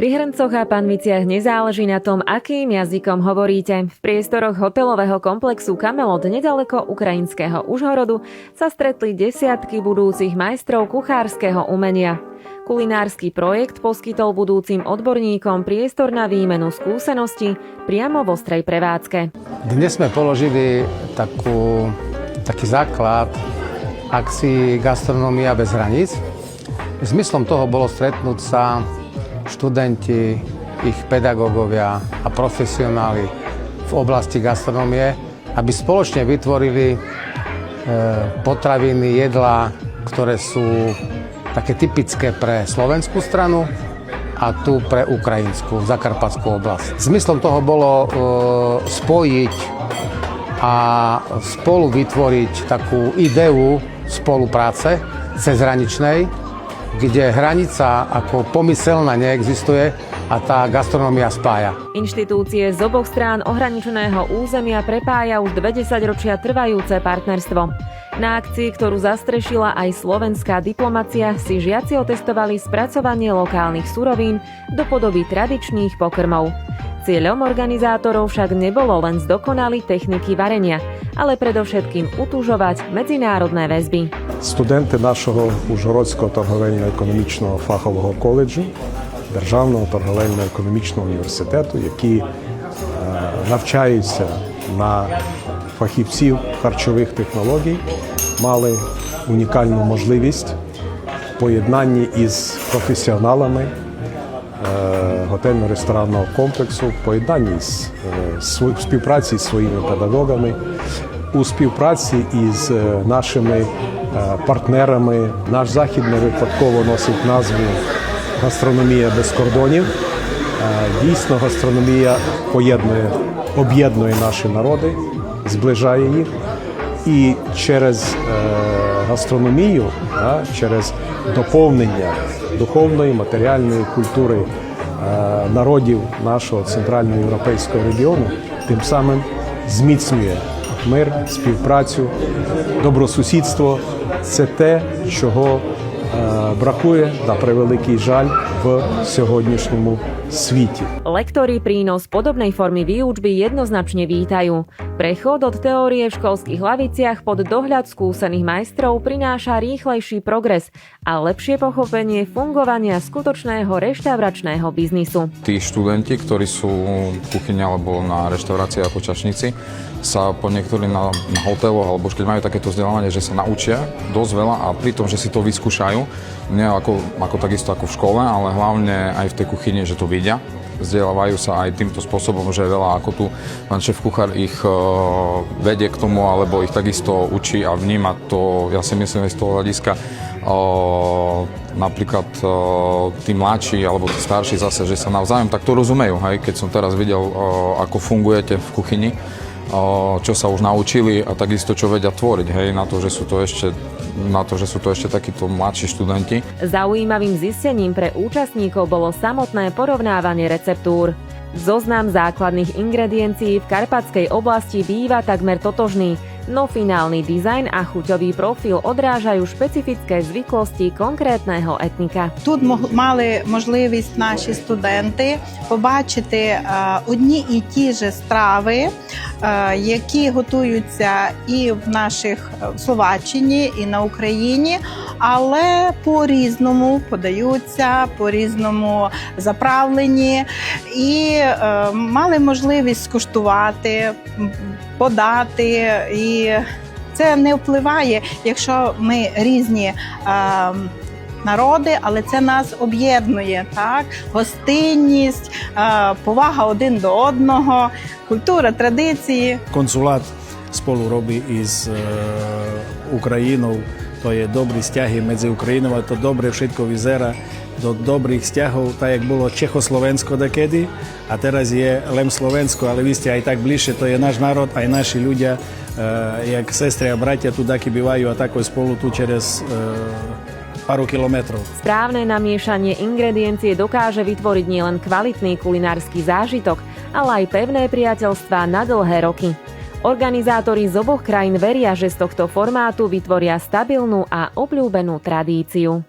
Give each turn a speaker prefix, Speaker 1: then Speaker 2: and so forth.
Speaker 1: Pri hrncoch a panviciach nezáleží na tom, akým jazykom hovoríte. V priestoroch hotelového komplexu Kamelot nedaleko ukrajinského Užhorodu sa stretli desiatky budúcich majstrov kuchárskeho umenia. Kulinársky projekt poskytol budúcim odborníkom priestor na výmenu skúseností priamo v ostrej prevádzke.
Speaker 2: Dnes sme položili taký základ akcii Gastronómia bez hraníc. Zmyslom toho bolo stretnúť sa študenti, ich pedagógovia a profesionáli v oblasti gastronómie, aby spoločne vytvorili potraviny, jedlá, ktoré sú také typické pre slovenskú stranu a tu pre ukrajinskú, zakarpatskú oblasť. Zmyslom toho bolo spojiť a spolu vytvoriť takú ideu spolupráce cezhraničnej, kde hranica ako pomyselná neexistuje a tá gastronómia spája.
Speaker 1: Inštitúcie z oboch strán ohraničeného územia prepája už 20 ročia trvajúce partnerstvo. Na akcii, ktorú zastrešila aj slovenská diplomacia, si žiaci otestovali spracovanie lokálnych surovín do podoby tradičných pokrmov. Cieľom organizátorov však nebolo len zdokonaliť techniky varenia, ale predovšetkým utužovať medzinárodné väzby.
Speaker 3: Студенти нашого Ужгородського торговельно-економічного фахового коледжу, Державного торговельно-економічного університету, які навчаються на фахівців харчових технологій, мали унікальну можливість в поєднанні із професіоналами готельно-ресторанного комплексу, в поєднанні в співпраці з своїми педагогами, у співпраці із нашими партнерами. Наш захід не випадково носить назву «Гастрономія без кордонів». Дійсно, гастрономія об'єднує наші народи, зближає їх. І через гастрономію, через доповнення духовної, матеріальної культури народів нашого центральноєвропейського регіону, тим самим зміцнює мир, співпрацю, добросусідство. Це те, чого бракує, на превеликий жаль, в сьогоднішньому світі.
Speaker 1: Lektori prínos podobnej formy výučby jednoznačne vítajú. Prechod od teórie v školských laviciach pod dohľad skúsených majstrov prináša rýchlejší progres a lepšie pochopenie fungovania skutočného reštauračného biznisu.
Speaker 4: Tí študenti, ktorí sú v kuchyni alebo na reštaurácii ako čašníci, sa po niektorí na hoteloch, alebo už keď majú takéto vzdelávanie, že sa naučia dosť veľa a pri tom, že si to vyskúšajú, nie ako takisto ako v škole, ale hlavne aj v tej kuchyni, že to vidia. Vzdelávajú sa aj týmto spôsobom, že veľa ako tu pán šéf-kuchár ich vedie k tomu, alebo ich takisto učí a vníma to, ja si myslím, aj z toho hľadiska napríklad tí mladší alebo tí starší zase, že sa navzájom takto rozumejú. Hej? Keď som teraz videl, ako fungujete v kuchyni, čo sa už naučili a takisto čo vedia tvoriť, hej, na to, že sú to ešte takíto mladší študenti.
Speaker 1: Zaujímavým zistením pre účastníkov bolo samotné porovnávanie receptúr. Zoznam základných ingrediencií v karpatskej oblasti býva takmer totožný, no finálny dizajn a chuťový profil odrážajú špecifické zvyklosti konkrétneho etnika.
Speaker 5: Тут мали можливість наші студенти побачити одні і ті ж страви, які готуються і в наших Словаччині, і на Україні, але по-різному подаються, по-різному заправлені, і мали можливість скуштувати, подати, і це не впливає, якщо ми різні народи, але це нас об'єднує, так? Гостинність, повага один до одного, культура, традиції.
Speaker 6: Консулат spolu robí i s Ukrajinou, to je dobrý vzťahy medzi Ukrajinou a to dobre všetko vyzerá do dobrých vzťahov, tak jak bolo Čechoslovensko dekedy a teraz je len Slovensko, ale vy ste aj tak bližšie, to je náš národ, aj naši ľudia, jak sestry a bratia tu taky bývajú a tako spolu tu через pár kilometrov.
Speaker 1: Správne namiešanie ingrediencií dokáže vytvoriť nielen kvalitný kulinársky zážitok, ale aj pevné priateľstvá na dlhé roky. Organizátori z oboch krajín veria, že z tohto formátu vytvoria stabilnú a obľúbenú tradíciu.